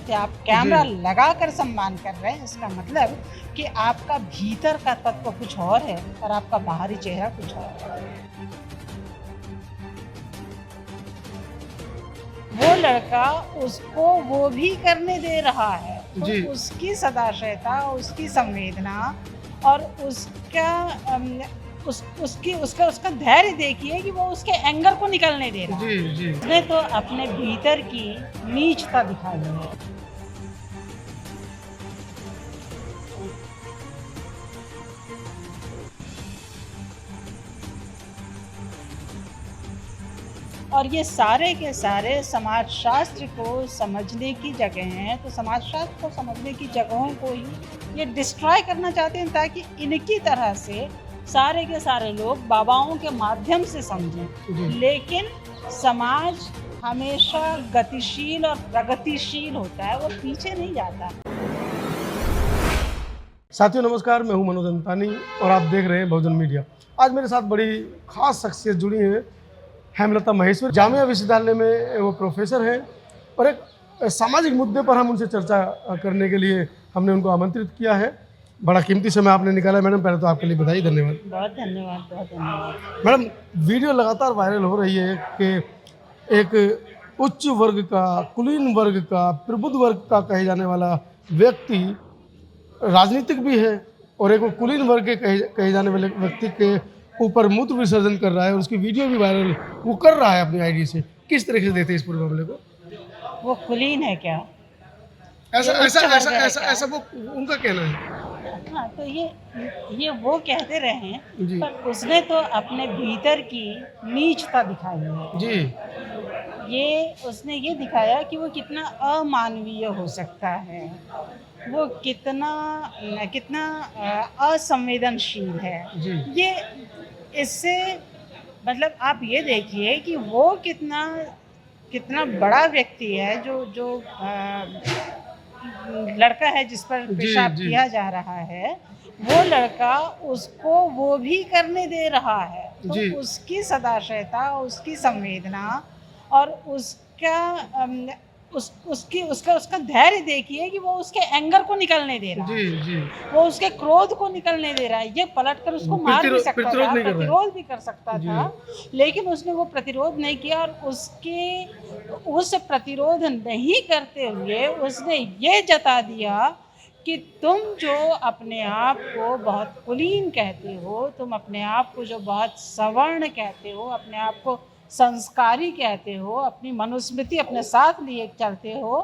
थे, आप कैमरा जी। लगा कर सम्मान कर रहे हैं, इसका मतलब कि आपका भीतर का तत्व कुछ और है और आपका बाहरी चेहरा कुछ और है। वो लड़का उसको वो भी करने दे रहा है, तो जी। उसकी सदाशयता, उसकी संवेदना और उसका उसका धैर्य देखिए कि वो उसके एंगर को निकलने दे रहा जी, है। जी। उसने तो अपने भीतर की नीचता दिखाई है। और ये सारे के सारे समाजशास्त्र को समझने की जगह हैं, तो समाजशास्त्र को समझने की जगहों को ही ये डिस्ट्रॉय करना चाहते हैं ताकि इनकी तरह से सारे के सारे लोग बाबाओं के माध्यम से समझें। जी। लेकिन समाज हमेशा गतिशील और प्रगतिशील होता है, वो पीछे नहीं जाता। साथियों नमस्कार, मैं हूं मनोज अंतानी और आप देख रहे हैं बहुजन मीडिया। आज मेरे साथ बड़ी खास शख्सियत जुड़ी हैं, हेमलता महेश्वरी। जामिया विश्वविद्यालय में वो प्रोफेसर हैं और एक सामाजिक मुद्दे पर हम उनसे चर्चा करने के लिए हमने उनको आमंत्रित किया है। बड़ा कीमती समय आपने निकाला मैडम, पहले तो आपके लिए बधाई, धन्यवाद। बहुत धन्यवाद, बहुत धन्यवाद। मैडम, वीडियो लगातार वायरल हो रही है कि एक उच्च वर्ग का, कुलीन वर्ग का, प्रबुद्ध वर्ग का कहे जाने वाला व्यक्ति राजनीतिक भी है और एक वो कुलीन वर्ग के कहे जाने वाले व्यक्ति के ऊपर मूत्र विसर्जन कर रहा है और उसकी वीडियो भी वायरल वो कर रहा है अपनी आईडी से। किस तरीके से देखते हैं इस पूरे मामले को? वो कुलीन है क्या? ऐसा ये ऐसा उच्च ऐसा वर्ग है ऐसा क्या? ऐसा वो उनका कहना है। हाँ, तो ये वो कहते रहे, जी। पर उसने तो अपने भीतर की नीचता दिखाई है। जी। उसने ये दिखाया कि वो कितना अमानवीय हो सकता है, वो कितना कितना असंवेदनशील है। जी। ये इससे मतलब आप ये देखिए कि वो कितना कितना बड़ा व्यक्ति है, जो लड़का है जिस पर जी। पेशाब जी। किया जा रहा है, वो लड़का उसको वो भी करने दे रहा है, तो जी। उसकी सदाशयता, उसकी संवेदना और उसका उसका धैर्य देखिए कि वो उसके एंगर को निकलने दे रहा जी। है, जी। वो उसके क्रोध को निकलने दे रहा है। ये पलटकर उसको मार भी सकता प्रतिरोध था, नहीं कर रहा है। प्रतिरोध भी कर सकता जी। था, लेकिन उसने वो प्रतिरोध नहीं किया और उस प्रतिरोध नहीं करते हुए उसने ये जता दिया कि तुम जो अपने आप को बहुत कुलीन कहते हो, तुम अपने आप को जो बहुत सवर्ण कहते हो, अपने आप को संस्कारी कहते हो, अपनी मनुस्मृति अपने साथ लिए चलते हो,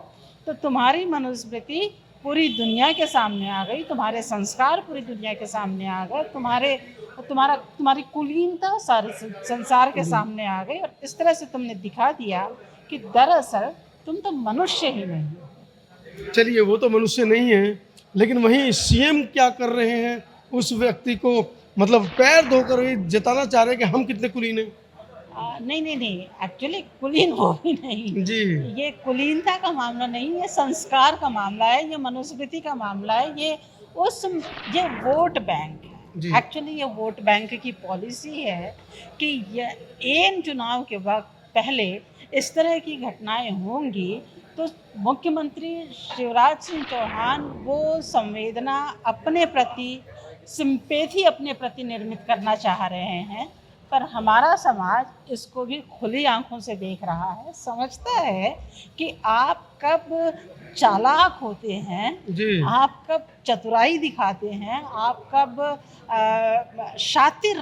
तो तुम्हारी मनुस्मृति पूरी दुनिया के सामने आ गई, तुम्हारे संस्कार पूरी दुनिया के सामने आ गए, तुम्हारी कुलीनता सारे संसार के सामने आ गई और इस तरह से तुमने दिखा दिया कि दरअसल तुम तो मनुष्य ही नहीं हो। चलिए, वो तो मनुष्य नहीं है, लेकिन वहीं सीएम क्या कर रहे हैं उस व्यक्ति को, मतलब पैर धोकर ये जताना चाह रहे हैं कि हम कितने कुलीन हैं। नहीं, एक्चुअली कुलीन वो भी नहीं। जी। ये कुलीनता का मामला नहीं, ये संस्कार का मामला है, ये मनुस्मृति का मामला है, ये वोट बैंक जी। है। एक्चुअली ये वोट बैंक की पॉलिसी है कि ये एन चुनाव के वक्त पहले इस तरह की घटनाएं होंगी तो मुख्यमंत्री शिवराज सिंह चौहान वो संवेदना अपने प्रति, सिंपैथी अपने प्रति निर्मित करना चाह रहे हैं, पर हमारा समाज इसको भी खुली आंखों से देख रहा है, समझता है कि आप कब चालाक होते हैं, जी। आप कब चतुराई दिखाते हैं, आप कब शातिर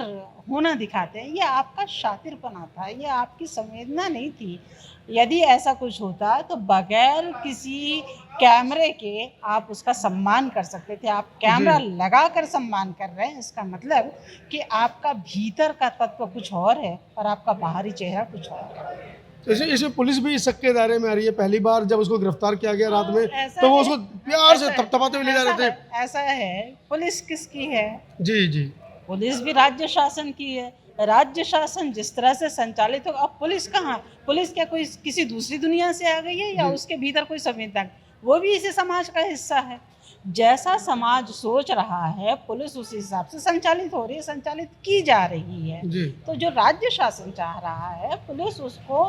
होना दिखाते हैं। ये आपका शातिरपना था, ये आपकी संवेदना नहीं थी। यदि ऐसा कुछ होता तो बगैर किसी कैमरे के आप उसका सम्मान कर सकते थे। आप कैमरा जी। लगा कर सम्मान कर रहे हैं, इसका मतलब कि आपका भीतर का तत्व कुछ और है और आपका बाहरी चेहरा कुछ और है। जैसे इसे पुलिस भी शक के दायरे में आ रही है। पहली बार जब उसको गिरफ्तार किया गया रात में, ऐसा तो वो है, उसको प्यार से ऐसा है, थपथपाते हुए ले जा रहे थे। ऐसा है, पुलिस किसकी है? जी। जी। पुलिस भी राज्य शासन की है। राज्य शासन जिस तरह से संचालित हो, अब पुलिस कहाँ? पुलिस क्या कोई किसी दूसरी दुनिया से आ गई है या जी। उसके भीतर कोई संविधान? वो भी इसी समाज का हिस्सा है। जैसा समाज सोच रहा है पुलिस उस हिसाब से संचालित हो रही है, संचालित की जा रही है। जी तो जो राज्य शासन चाह रहा है पुलिस उसको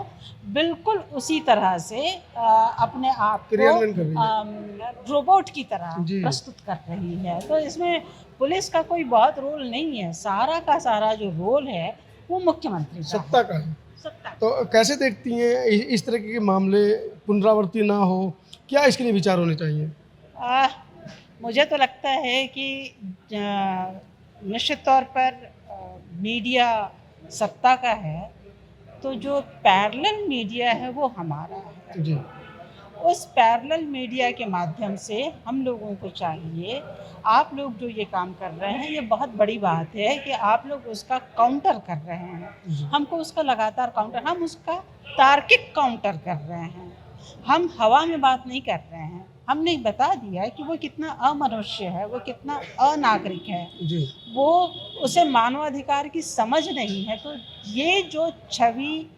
बिल्कुल उसी तरह से अपने आप क्रियान्वयन कर रही को रोबोट की तरह जी। प्रस्तुत कर रही है। तो इसमें पुलिस का कोई बहुत रोल नहीं है, सारा का सारा जो रोल है वो मुख्यमंत्री का सत्ता का है। है। सत्ता तो कैसे देखती हैं इस तरह के मामले पुनरावृत्ति ना हो, क्या इसके लिए विचार होने चाहिए? आ, मुझे तो लगता है कि निश्चित तौर पर मीडिया सत्ता का है, तो जो पैरेलल मीडिया है वो हमारा है। जी उस पैरेलल मीडिया के माध्यम से हम लोगों को चाहिए, आप लोग जो ये काम कर रहे हैं ये बहुत बड़ी बात है कि आप लोग उसका काउंटर कर रहे हैं। जी हमको उसका लगातार काउंटर, हम उसका तार्किक काउंटर कर रहे हैं। हम हवा में बात नहीं कर रहे हैं। हमने बता दिया कि वो कितना अमनुष्य है, वो कितना अनागरिक है, जी वो उसे मानवाधिकार की समझ नहीं है। तो ये जो छवि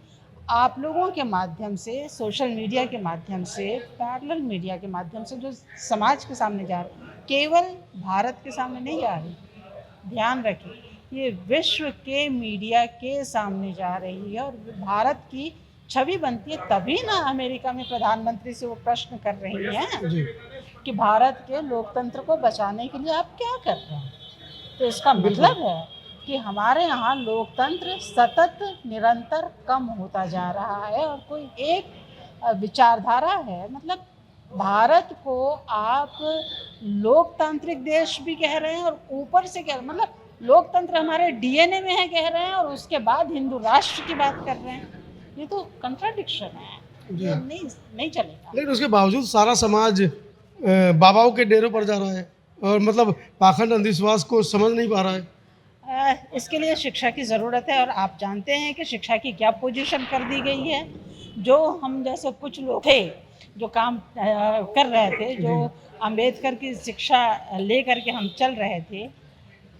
आप लोगों के माध्यम से, सोशल मीडिया के माध्यम से, पैरेलल मीडिया के माध्यम से जो समाज के सामने जा रही, केवल भारत के सामने नहीं जा रही, ध्यान रखिए ये विश्व के मीडिया के सामने जा रही है। और भारत की छवि बनती है तभी ना अमेरिका में प्रधानमंत्री से वो प्रश्न कर रही हैं जी कि भारत के लोकतंत्र को बचाने के लिए आप क्या कर रहे हैं। तो इसका मतलब है कि हमारे यहाँ लोकतंत्र सतत निरंतर कम होता जा रहा है और कोई एक विचारधारा है। मतलब भारत को आप लोकतांत्रिक देश भी कह रहे हैं और ऊपर से कह, मतलब लोकतंत्र हमारे डीएनए में है कह रहे हैं और उसके बाद हिंदू राष्ट्र की बात कर रहे हैं। ये तो कंट्राडिक्शन है, जी। ये नहीं चलेगा। लेकिन उसके बावजूद सारा समाज बाबाओं के डेरों पर जा रहा है और मतलब पाखंड अंधविश्वास को समझ नहीं पा रहा है। इसके लिए शिक्षा की ज़रूरत है और आप जानते हैं कि शिक्षा की क्या पोजीशन कर दी गई है। जो हम जैसे कुछ लोग थे जो काम कर रहे थे, जो अंबेडकर की शिक्षा ले करके हम चल रहे थे,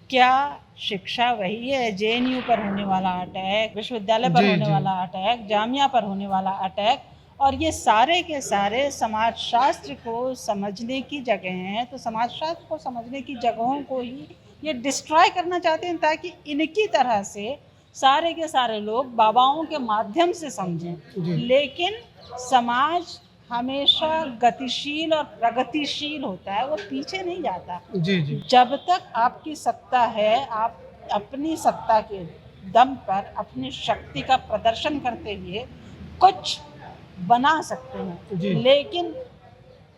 क्या शिक्षा वही है? जेएनयू पर होने वाला अटैक, विश्वविद्यालय पर जी, होने जी। वाला अटैक, जामिया पर होने वाला अटैक, और ये सारे के सारे समाजशास्त्र को समझने की जगह हैं। तो समाजशास्त्र को समझने की जगहों को ही ये डिस्ट्रॉय करना चाहते हैं ताकि इनकी तरह से सारे के सारे लोग बाबाओं के माध्यम से समझें। जी। लेकिन समाज हमेशा गतिशील और प्रगतिशील होता है, वो पीछे नहीं जाता। जी जी जब तक आपकी सत्ता है, आप अपनी सत्ता के दम पर अपनी शक्ति का प्रदर्शन करते हुए कुछ बना सकते जी। हैं। लेकिन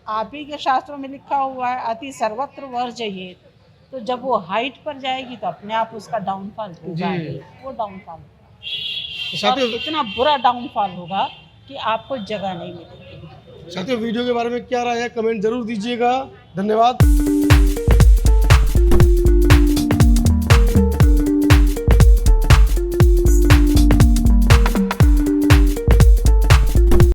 आप ही के शास्त्रों में लिखा हुआ है अति सर्वत्र वर्जयेत। तो जब वो हाइट पर जाएगी तो अपने आप उसका डाउनफॉल होगा जी। ही, वो डाउनफॉल होगा और साथियों इतना बुरा डाउनफॉल होगा कि आपको जगह नहीं मिलेगी। साथियों वीडियो के बारे में क्या राय है कमेंट जरूर दीजिएगा। धन्यवाद।